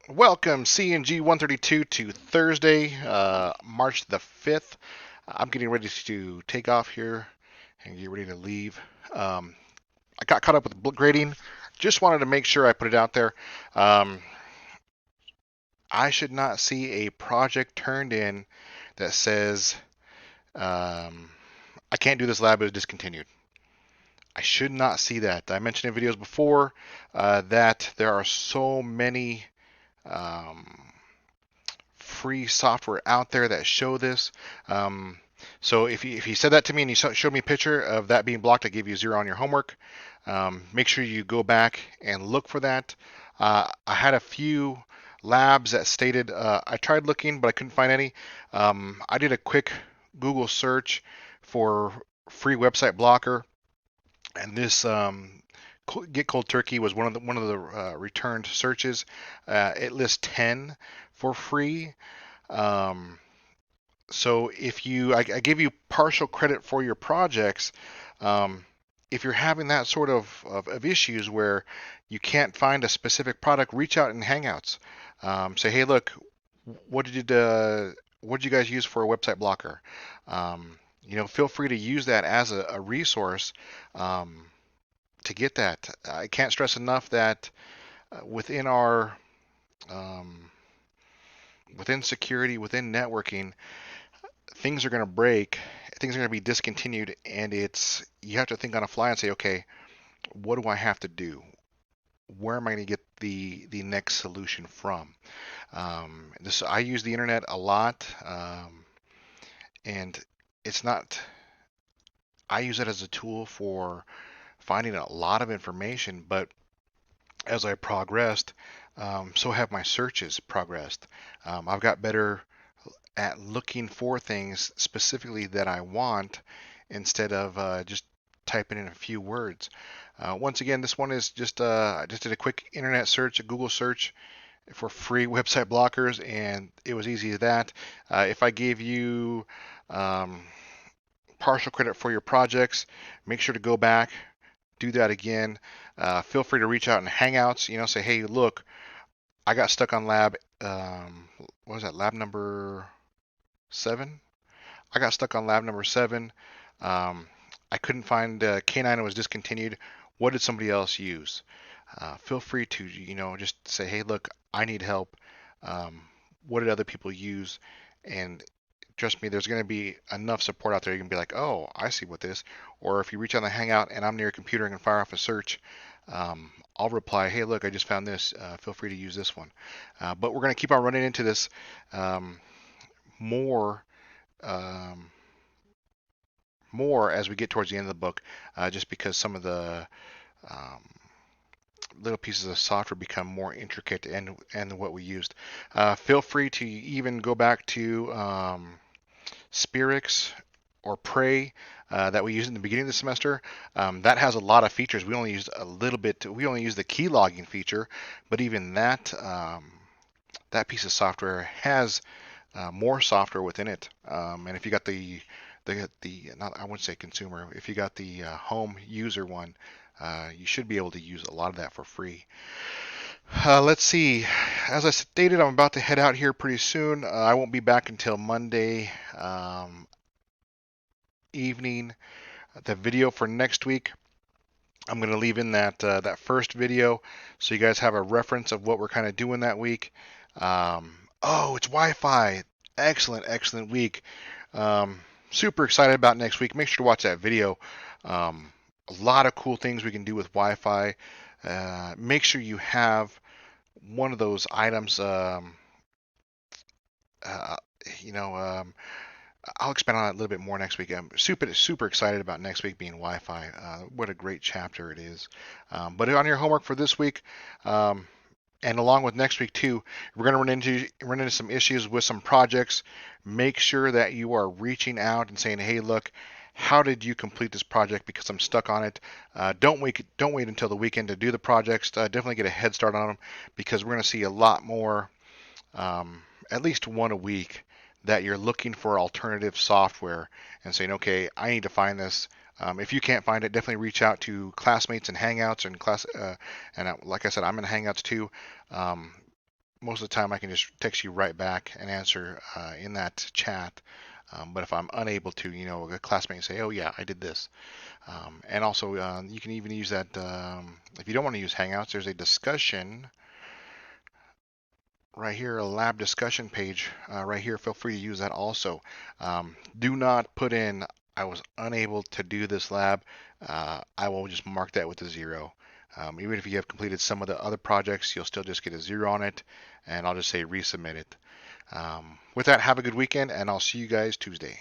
Welcome CNG 132 to Thursday, March the 5th. I'm getting ready to take off here and get ready to leave. Um, I got caught up with grading. Just wanted to make sure I put it out there. Um, I should not see a project turned in that says um, I can't do this lab, it was discontinued. I should not see that. I mentioned in videos before that there are so many um, free software out there that show this. Um, so if you said that to me and you showed me a picture of that being blocked, I gave you 0 on your homework. Make sure you go back and look for that. I had a few labs that stated I tried looking, but I couldn't find any. I did a quick Google search for free website blocker, and this Get Cold Turkey was one of the returned searches. It lists 10 for free. Um, so if I give you partial credit for your projects. Um, if you're having that sort of issues where you can't find a specific product, reach out in Hangouts. Say, hey, look, what did you guys use for a website blocker? Feel free to use that as a resource um, to get that. I can't stress enough that within our um, within security, within networking, things are going to break, things are going to be discontinued, and it's you have to think on a fly and say, okay, what do I have to do? Where am I going to get the next solution from? I use the internet a lot, and it's not. I use it as a tool for finding a lot of information, but as I progressed, so have my searches progressed. I've got better at looking for things specifically that I want instead of just typing in a few words. Once again, this one is just I just did a quick internet search, a Google search for free website blockers, and it was easy as that. If I gave you um, partial credit for your projects, make sure to go back, do that again. Feel free to reach out in Hangouts. Say, hey, look, I got stuck on lab. What was that? Lab number 7. I got stuck on lab number 7. Um, I couldn't find K9 was discontinued. What did somebody else use? Feel free to just say, hey, look, I need help. Um, what did other people use? And trust me, there's going to be enough support out there. You can be like, oh, I see what this. Or if you reach out on the Hangout and I'm near a computer and can fire off a search, I'll reply, hey, look, I just found this. Feel free to use this one. But we're going to keep on running into this um, more. Um, more as we get towards the end of the book, just because some of the um, little pieces of software become more intricate and what we used. Feel free to even go back to Spirix or Prey that we used in the beginning of the semester. That has a lot of features. We only used a little bit. We only used the key logging feature, but even that piece of software has more software within it. And if you got the not I wouldn't say consumer, if you got the home user one, you should be able to use a lot of that for free. Let's see. As I stated, I'm about to head out here pretty soon. I won't be back until Monday evening. The video for next week, I'm going to leave in that first video so you guys have a reference of what we're kind of doing that week. Oh, it's Wi-Fi. Excellent, excellent week. Um, Super excited about next week. Make sure to watch that video. A lot of cool things we can do with Wi-Fi. Make sure you have one of those items. Uh, you know, I'll expand on that a little bit more next week. I'm super excited about next week being Wi-Fi. What a great chapter it is. But on your homework for this week, um, and along with next week too, we're going to run into some issues with some projects. Make sure that you are reaching out and saying, "Hey, look, how did you complete this project? Because I'm stuck on it." Don't wait until the weekend to do the projects. Definitely get a head start on them because we're going to see a lot more, at least one a week, that you're looking for alternative software and saying, "Okay, I need to find this." If you can't find it, definitely reach out to classmates in Hangouts and like I said, I'm in Hangouts too. Um, most of the time I can just text you right back and answer in that chat. But if I'm unable to, a classmate say, "Oh yeah, I did this." And also, you can even use that if you don't want to use Hangouts. There's a discussion right here, a lab discussion page right here. Feel free to use that also. Do not put in I was unable to do this lab. I will just mark that with a 0. Even if you have completed some of the other projects, you'll still just get a 0 on it, and I'll just say resubmit it. With that, have a good weekend, and I'll see you guys Tuesday.